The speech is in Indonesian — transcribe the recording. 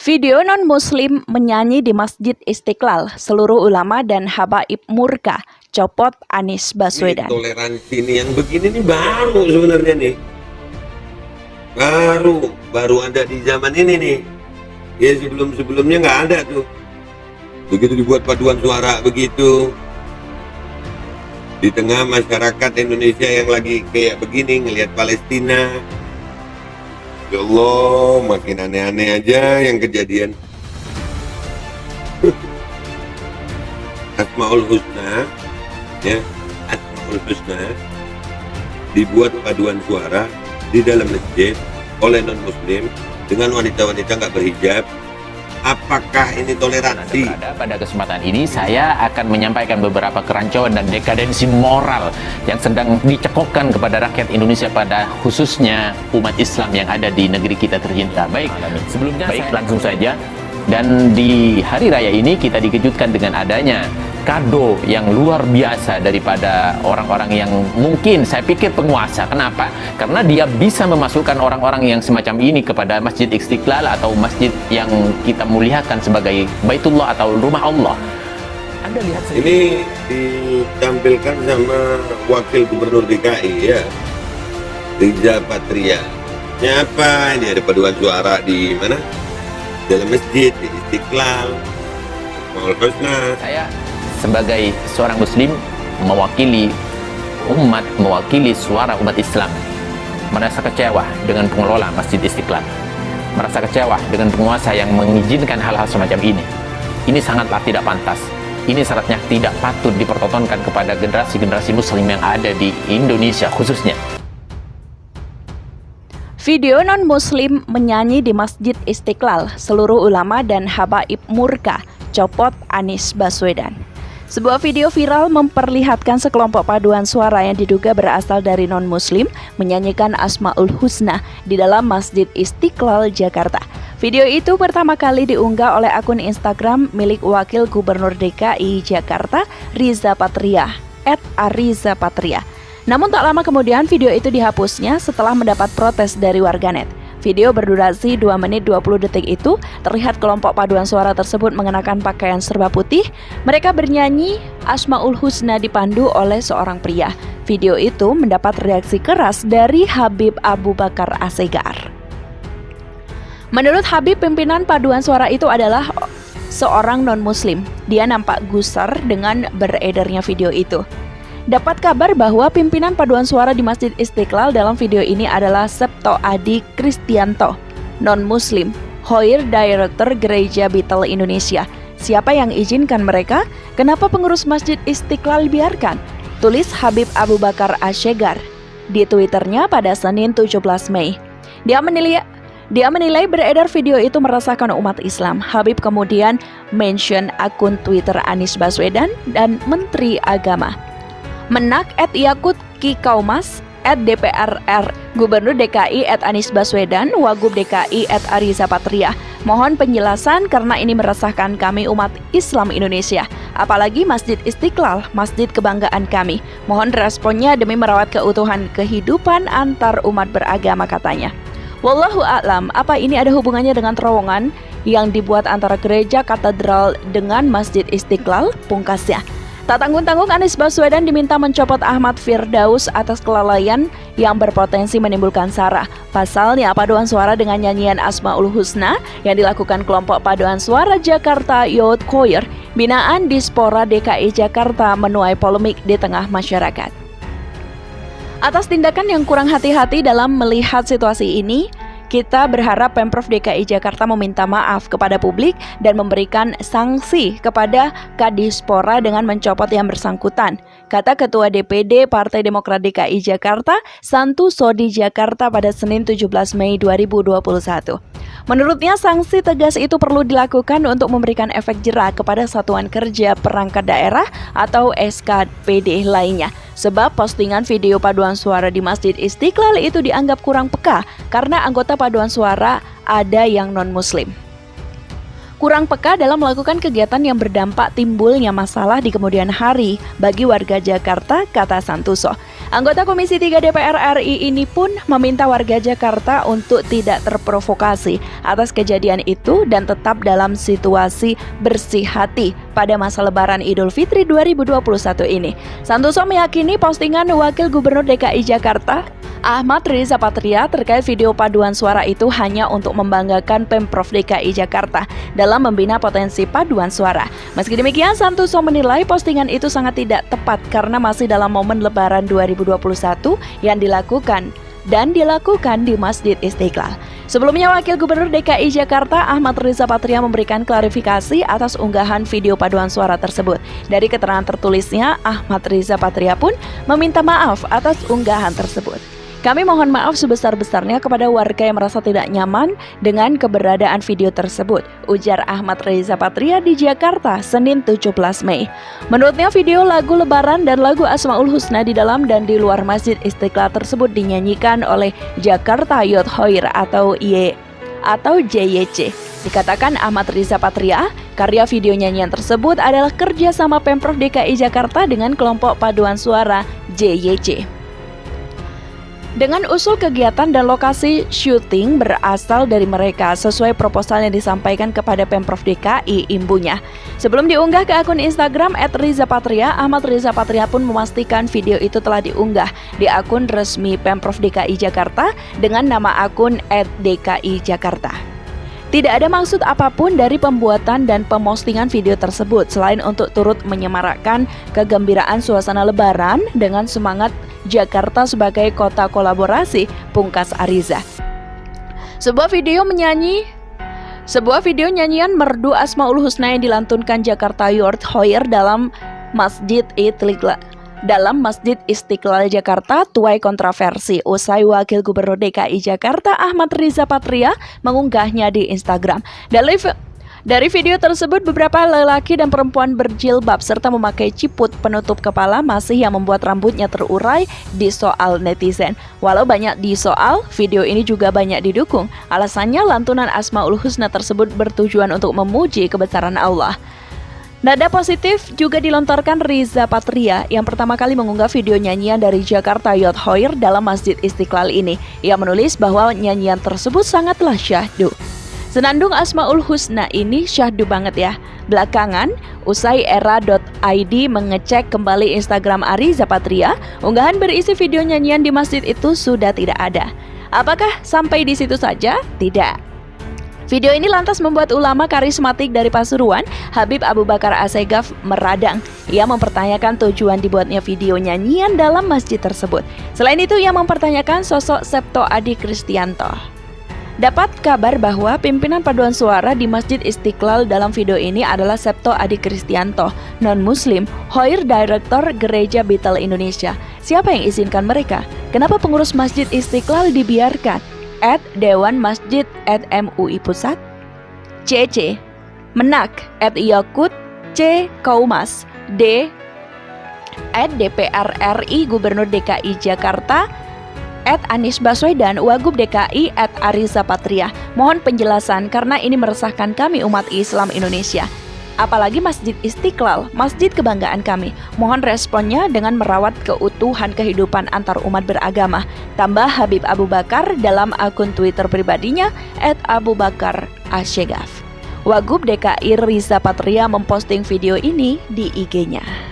Video non-muslim menyanyi di Masjid Istiqlal, seluruh ulama dan habaib murka, copot Anies Baswedan. Toleransi ini yang begini nih baru sebenarnya nih. Baru ada di zaman ini nih. Ya sebelumnya nggak ada tuh. Begitu dibuat paduan suara begitu. Di tengah masyarakat Indonesia yang lagi kayak begini ngelihat Palestina. Ya Allah, makin aneh-aneh aja yang kejadian. Asmaul Husna, ya, Asmaul Husna dibuat paduan suara di dalam masjid oleh non-muslim dengan wanita-wanita nggak berhijab. Apakah ini toleransi? Pada kesempatan ini saya akan menyampaikan beberapa kerancuan dan dekadensi moral yang sedang dicekokkan kepada rakyat Indonesia, pada khususnya umat Islam yang ada di negeri kita tercinta. Sebelumnya langsung saja. Dan di hari raya ini kita dikejutkan dengan adanya kado yang luar biasa daripada orang-orang yang mungkin saya pikir penguasa. Kenapa? Karena dia bisa memasukkan orang-orang yang semacam ini kepada Masjid Istiqlal atau masjid yang kita muliakan sebagai Baitullah atau rumah Allah. Anda lihat saja. Ini ditampilkan sama Wakil Gubernur DKI, ya, Riza Patria. Siapa ini? Ada paduan suara di mana? Dalam masjid di Istiqlal. Asmaul Husna. Saya sebagai seorang muslim mewakili umat, mewakili suara umat Islam, merasa kecewa dengan pengelola Masjid Istiqlal, merasa kecewa dengan penguasa yang mengizinkan hal-hal semacam ini. Ini sangatlah tidak pantas. Ini syaratnya tidak patut dipertontonkan kepada generasi-generasi muslim yang ada di Indonesia khususnya. Video non-muslim menyanyi di Masjid Istiqlal, seluruh ulama dan habaib murka, copot Anies Baswedan. Sebuah video viral memperlihatkan sekelompok paduan suara yang diduga berasal dari non-muslim menyanyikan Asmaul Husna di dalam Masjid Istiqlal, Jakarta. Video itu pertama kali diunggah oleh akun Instagram milik Wakil Gubernur DKI Jakarta, Riza Patria, @arizapatria. Namun tak lama kemudian video itu dihapusnya setelah mendapat protes dari warganet. Video berdurasi 2 menit 20 detik itu terlihat kelompok paduan suara tersebut mengenakan pakaian serba putih. Mereka bernyanyi Asmaul Husna dipandu oleh seorang pria. Video itu mendapat reaksi keras dari Habib Abu Bakar Assegar. Menurut Habib, pimpinan paduan suara itu adalah seorang non-muslim. Dia nampak gusar dengan beredarnya video itu. Dapat kabar bahwa pimpinan paduan suara di Masjid Istiqlal dalam video ini adalah Septo Adi Kristianto, non-muslim, Choir Director Gereja Betel Indonesia. Siapa yang izinkan mereka? Kenapa pengurus Masjid Istiqlal biarkan? Tulis Habib Abu Bakar Assegar di Twitternya pada Senin 17 Mei. Dia menilai beredar video itu meresahkan umat Islam. Habib kemudian mention akun Twitter Anies Baswedan dan Menteri Agama. Menak @Yakut Kikaumas @DPRR, Gubernur DKI @Anies Baswedan, Wagub DKI @Ariza Patria. Mohon penjelasan karena ini meresahkan kami umat Islam Indonesia. Apalagi Masjid Istiqlal, masjid kebanggaan kami. Mohon responnya demi merawat keutuhan kehidupan antar umat beragama, katanya. Wallahu a'lam, apa ini ada hubungannya dengan terowongan yang dibuat antara gereja katedral dengan Masjid Istiqlal? Pungkasnya. Tak tanggung-tanggung Anies Baswedan diminta mencopot Ahmad Firdaus atas kelalaian yang berpotensi menimbulkan sara. Pasalnya paduan suara dengan nyanyian Asmaul Husna yang dilakukan kelompok paduan suara Jakarta Youth Choir binaan Dispora DKI Jakarta menuai polemik di tengah masyarakat. Atas tindakan yang kurang hati-hati dalam melihat situasi ini, kita berharap Pemprov DKI Jakarta meminta maaf kepada publik dan memberikan sanksi kepada Kadispora dengan mencopot yang bersangkutan, kata Ketua DPD Partai Demokrat DKI Jakarta, Santu Sodi Jakarta pada Senin 17 Mei 2021. Menurutnya, sanksi tegas itu perlu dilakukan untuk memberikan efek jera kepada Satuan Kerja Perangkat Daerah atau SKPD lainnya. Sebab postingan video paduan suara di Masjid Istiqlal itu dianggap kurang peka karena anggota paduan suara ada yang non-muslim. kurang peka dalam melakukan kegiatan yang berdampak timbulnya masalah di kemudian hari bagi warga Jakarta, kata Santoso. Anggota Komisi 3 DPR RI ini pun meminta warga Jakarta untuk tidak terprovokasi atas kejadian itu dan tetap dalam situasi bersih hati pada masa Lebaran Idul Fitri 2021 ini. Santoso meyakini postingan Wakil Gubernur DKI Jakarta Ahmad Riza Patria terkait video paduan suara itu hanya untuk membanggakan Pemprov DKI Jakarta dalam membina potensi paduan suara. Meski demikian, Santoso menilai postingan itu sangat tidak tepat karena masih dalam momen Lebaran 2021 yang dilakukan di Masjid Istiqlal. Sebelumnya, Wakil Gubernur DKI Jakarta Ahmad Riza Patria memberikan klarifikasi atas unggahan video paduan suara tersebut. Dari keterangan tertulisnya, Ahmad Riza Patria pun meminta maaf atas unggahan tersebut. Kami mohon maaf sebesar-besarnya kepada warga yang merasa tidak nyaman dengan keberadaan video tersebut, ujar Ahmad Riza Patria di Jakarta, Senin 17 Mei. Menurutnya, video lagu Lebaran dan lagu Asmaul Husna di dalam dan di luar Masjid Istiqlal tersebut dinyanyikan oleh Jakarta Youth Choir atau JYC. Dikatakan Ahmad Riza Patria, karya video nyanyian tersebut adalah kerjasama Pemprov DKI Jakarta dengan kelompok paduan suara JYC. Dengan usul kegiatan dan lokasi syuting berasal dari mereka sesuai proposal yang disampaikan kepada Pemprov DKI, imbunya. Sebelum diunggah ke akun Instagram @rizapatria, Ahmad Riza Patria pun memastikan video itu telah diunggah di akun resmi Pemprov DKI Jakarta dengan nama akun @dki Jakarta. Tidak ada maksud apapun dari pembuatan dan pemostingan video tersebut selain untuk turut menyemarakkan kegembiraan suasana Lebaran dengan semangat Jakarta sebagai kota kolaborasi, pungkas Ariza. Sebuah video nyanyian merdu Asmaul Husna yang dilantunkan Jakarta Youth Choir dalam Masjid Istiqlal Jakarta tuai kontroversi usai Wakil Gubernur DKI Jakarta Ahmad Riza Patria mengunggahnya di Instagram. Dari video tersebut, beberapa lelaki dan perempuan berjilbab serta memakai ciput penutup kepala masih yang membuat rambutnya terurai di soal netizen. Walau banyak disoal, video ini juga banyak didukung. Alasannya, lantunan Asmaul Husna tersebut bertujuan untuk memuji kebesaran Allah. Nada positif juga dilontarkan Riza Patria yang pertama kali mengunggah video nyanyian dari Jakarta Youth Choir dalam Masjid Istiqlal ini. Ia menulis bahwa nyanyian tersebut sangatlah syahdu. Senandung Asmaul Husna ini syahdu banget ya. Belakangan, usai era.id mengecek kembali Instagram Riza Patria, unggahan berisi video nyanyian di masjid itu sudah tidak ada. Apakah sampai di situ saja? Tidak. Video ini lantas membuat ulama karismatik dari Pasuruan, Habib Abu Bakar Assegaf, meradang. Ia mempertanyakan tujuan dibuatnya video nyanyian dalam masjid tersebut. Selain itu, ia mempertanyakan sosok Septo Adi Kristianto. Dapat kabar bahwa pimpinan paduan suara di Masjid Istiqlal dalam video ini adalah Septo Adi Kristianto, non-muslim, Choir Director Gereja Betel Indonesia. Siapa yang izinkan mereka? Kenapa pengurus Masjid Istiqlal dibiarkan? @Dewan Masjid @MUI Pusat, CC Menak @Yakut, C Kaumas, D @DPR RI Gubernur DKI Jakarta, Anies Baswedan, Wagub DKI @Ariza Patria. Mohon penjelasan karena ini meresahkan kami umat Islam Indonesia. Apalagi Masjid Istiqlal, masjid kebanggaan kami. Mohon responnya dengan merawat keutuhan kehidupan antar umat beragama. Tambah Habib Abu Bakar dalam akun Twitter pribadinya @AbuBakarAsyegaf. Wagub DKI Riza Patria memposting video ini di IG-nya.